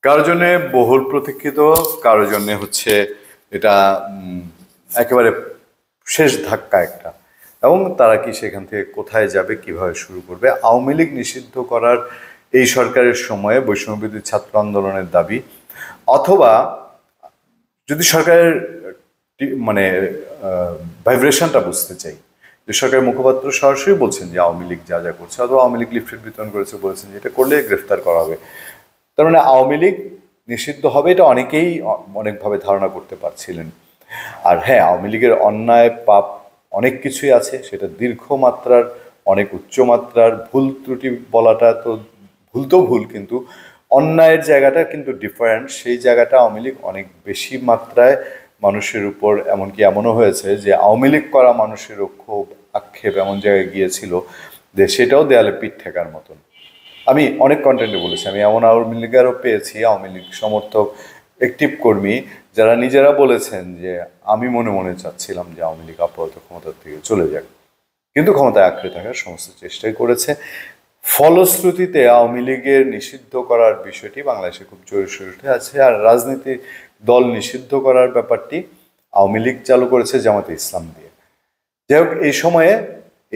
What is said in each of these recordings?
কারোর জন্য বহুল প্রতীক্ষিত, কারোর জন্য হচ্ছে এটা একেবারে শেষ ধাক্কা একটা। এবং তারা কি সেখান থেকে কোথায় যাবে, কিভাবে শুরু করবে। আওয়ামী লীগ নিষিদ্ধ করার এই সরকারের সময়ে বৈষম্যবিরোধী ছাত্র আন্দোলনের দাবি, অথবা যদি সরকারের মানে ভাইব্রেশনটা বুঝতে চাই, যে সরকারের মুখপাত্র সরাসরি বলছেন যে আওয়ামী লীগ যা যা করছে, অথবা আওয়ামী লীগ লিফলেট বিতরণ করেছে, বলেছেন যে এটা করলে গ্রেফতার করা হবে। তার মানে আওয়ামী লীগ নিষিদ্ধ হবে, এটা অনেকেই অনেকভাবে ধারণা করতে পারছিলেন। আর হ্যাঁ, আওয়ামী লীগের অন্যায় পাপ অনেক কিছুই আছে, সেটা দীর্ঘ মাত্রার, অনেক উচ্চমাত্রার। ভুল ত্রুটি বলাটা তো ভুল, তো ভুল, কিন্তু অন্যায়ের জায়গাটা কিন্তু ডিফারেন্ট। সেই জায়গাটা আওয়ামী লীগ অনেক বেশি মাত্রায় মানুষের উপর, এমনকি এমনও হয়েছে যে আওয়ামী লীগ করা মানুষেরও ক্ষোভ আক্ষেপ এমন জায়গায় গিয়েছিল যে সেটাও দেয়ালে পিঠ ঠেকার মতন। আমি অনেক কন্টেন্টে বলেছি, আমি এমন আওয়ামী লীগেরও পেয়েছি, আওয়ামী লীগ সমর্থক অ্যাক্টিভ কর্মী যারা নিজেরা বলেছেন যে আমি মনে মনে চাচ্ছিলাম যে আওয়ামী লীগ আপাতত ক্ষমতার থেকে চলে যাক, কিন্তু ক্ষমতায় আঁকড়ে থাকার সমস্ত চেষ্টাই করেছে। ফলশ্রুতিতে আওয়ামী লীগের নিষিদ্ধ করার বিষয়টি বাংলাদেশে খুব জোরে সোরে উঠে আছে। আর রাজনীতি দল নিষিদ্ধ করার ব্যাপারটি আওয়ামী লীগ চালু করেছে জামাতে ইসলাম দিয়ে। যাই হোক, এই সময়ে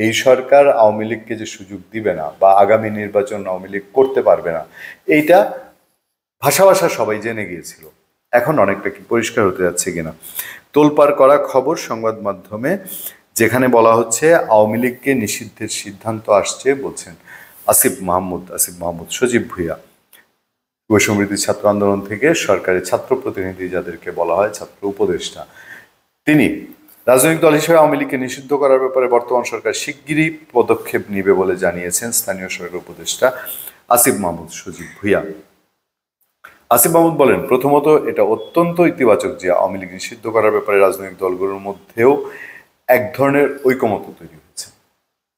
এই সরকার আওয়ামী লীগকে যে সুযোগ দিবে না, বা আগামী নির্বাচন আওয়ামী লীগ করতে পারবে না, এইটা ভাষা ভাষা সবাই জেনে গিয়েছিল। এখন অনেকটা কি পরিষ্কার হতে যাচ্ছে কিনা। তোলপাড় করা খবর সংবাদ মাধ্যমে, যেখানে বলা হচ্ছে আওয়ামী লীগকে নিষিদ্ধের সিদ্ধান্ত আসছে, বলছেন আসিফ মাহমুদ সজীব ভুঁইয়া, বৈষম্যবিরোধী ছাত্র আন্দোলন থেকে সরকারের ছাত্র প্রতিনিধি যাদেরকে বলা হয় ছাত্র উপদেষ্টা। তিনি রাজনৈতিক দল হিসেবে আওয়ামী লীগকে নিষিদ্ধ করার ব্যাপারে বর্তমান সরকার শিগগিরই পদক্ষেপ নেবে বলে জানিয়েছেন স্থানীয় সরকার উপদেষ্টা আসিফ মাহমুদ সজীব ভুঁইয়া। আসিফ মাহমুদ বলেন, প্রথমত এটা অত্যন্ত ইতিবাচক যে আওয়ামী লীগ নিষিদ্ধ করার ব্যাপারে রাজনৈতিক দলগুলোর মধ্যেও এক ধরনের ঐকমত্য তৈরি হচ্ছে।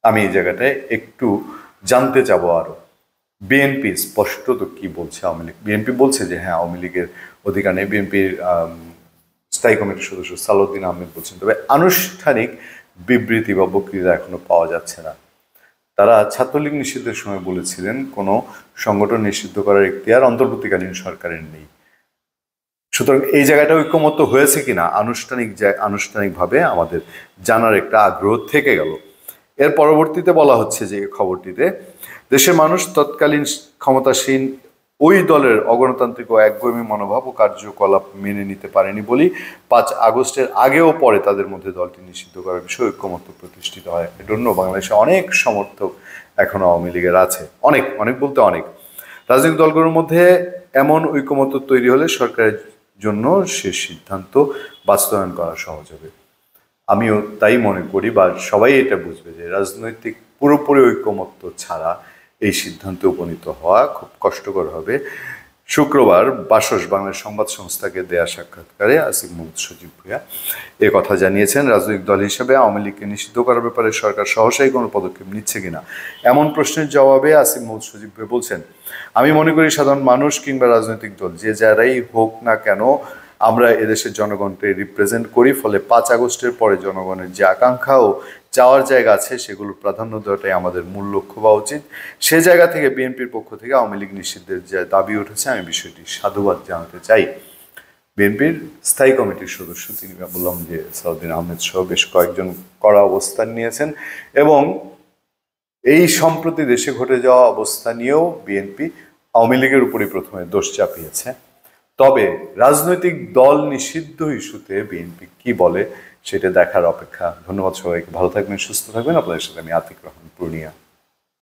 আমি এই জায়গাটায় একটু জানতে চাবো আরো, বিএনপি স্পষ্টত কি বলছে। আওয়ামী লীগ, বিএনপি বলছে যে হ্যাঁ আওয়ামী লীগের অধিকার নেই। বিএনপির স্থায়ী কমিটির সদস্য সালাউদ্দিন আহমেদ বলছেন, তবে আনুষ্ঠানিক বিবৃতি বা বক্তৃতা এখনো পাওয়া যাচ্ছে না। তারা ছাত্রলীগ নিষিদ্ধের সময় বলেছিলেন কোনো সংগঠন নিষিদ্ধ করার এখতিয়ার অন্তর্বর্তীকালীন সরকারের নেই। সুতরাং এই জায়গাটা ঐক্যমত্য হয়েছে কিনা আনুষ্ঠানিকভাবে আমাদের জানার একটা আগ্রহ থেকে গেল। এর পরবর্তীতে বলা হচ্ছে যে খবরটিতে, দেশের মানুষ তৎকালীন ক্ষমতাসীন ওই দলের অগণতান্ত্রিক ও একগুঁয়েমি মনোভাব ও কার্যকলাপ মেনে নিতে পারেনি বলেই 5 আগস্টের আগে ও পরে তাদের মধ্যে দলটি নিষিদ্ধ করার বিষয়ে ঐক্যমত্য প্রতিষ্ঠিত হয়। এজন্য বাংলাদেশে অনেক সমর্থক এখনো আওয়ামী লীগের আছে, অনেক অনেক বলতে অনেক। রাজনৈতিক দলগুলোর মধ্যে এমন ঐক্যমত্য তৈরি হলে সরকারের জন্য সে সিদ্ধান্ত বাস্তবায়ন করা সহজ হবে। আমিও তাই মনে করি, বা সবাই এটা বুঝবে যে রাজনৈতিক পুরোপুরি ঐক্যমত্য ছাড়া এই সিদ্ধান্তে উপনীত হওয়া খুব কষ্টকর হবে। শুক্রবার বাংলাদেশ সংবাদ সংস্থাকে দেয়া সাক্ষাৎকারে আসিফ মাহমুদ সজীব ভুঁইয়া এ কথা জানিয়েছেন। রাজনৈতিক দল হিসেবে আওয়ামী লীগকে নিষিদ্ধ করার ব্যাপারে সরকার সহসাই কোনো পদক্ষেপ নিচ্ছে কিনা এমন প্রশ্নের জবাবে আসিফ মাহমুদ সজীব ভুঁইয়া বলছেন, আমি মনে করি সাধারণ মানুষ কিংবা রাজনৈতিক দল যে যারাই হোক না কেন, আমরা এদেশের জনগণকে রিপ্রেজেন্ট করি। ফলে 5 আগস্টের পরে জনগণের যে আকাঙ্ক্ষা ও চাওয়ার জায়গা আছে সেগুলোর প্রাধান্য দেওয়াটাই আমাদের মূল লক্ষ্য হওয়া উচিত। সে জায়গা থেকে বিএনপির পক্ষ থেকে আওয়ামী লীগ নিষিদ্ধের যে দাবি উঠেছে, আমি বিষয়টি সাধুবাদ জানাতে চাই। বিএনপির স্থায়ী কমিটির সদস্য, তিনি বললাম যে সালাউদ্দিন আহমেদ সহ বেশ কয়েকজন কড়া অবস্থান নিয়েছেন, এবং এই সম্প্রতি দেশে ঘটে যাওয়া অবস্থা নিয়েও বিএনপি আওয়ামী লীগের উপরই প্রথমে দোষ চাপিয়েছে। তবে রাজনৈতিক দল নিষিদ্ধ ইস্যুতে বিএনপি কি বলে সেটা দেখার অপেক্ষা। ধন্যবাদ সবাইকে, ভালো থাকবেন, সুস্থ থাকবেন। আপনাদের সাথে আমি আতিক রহমান, পূর্ণিয়া।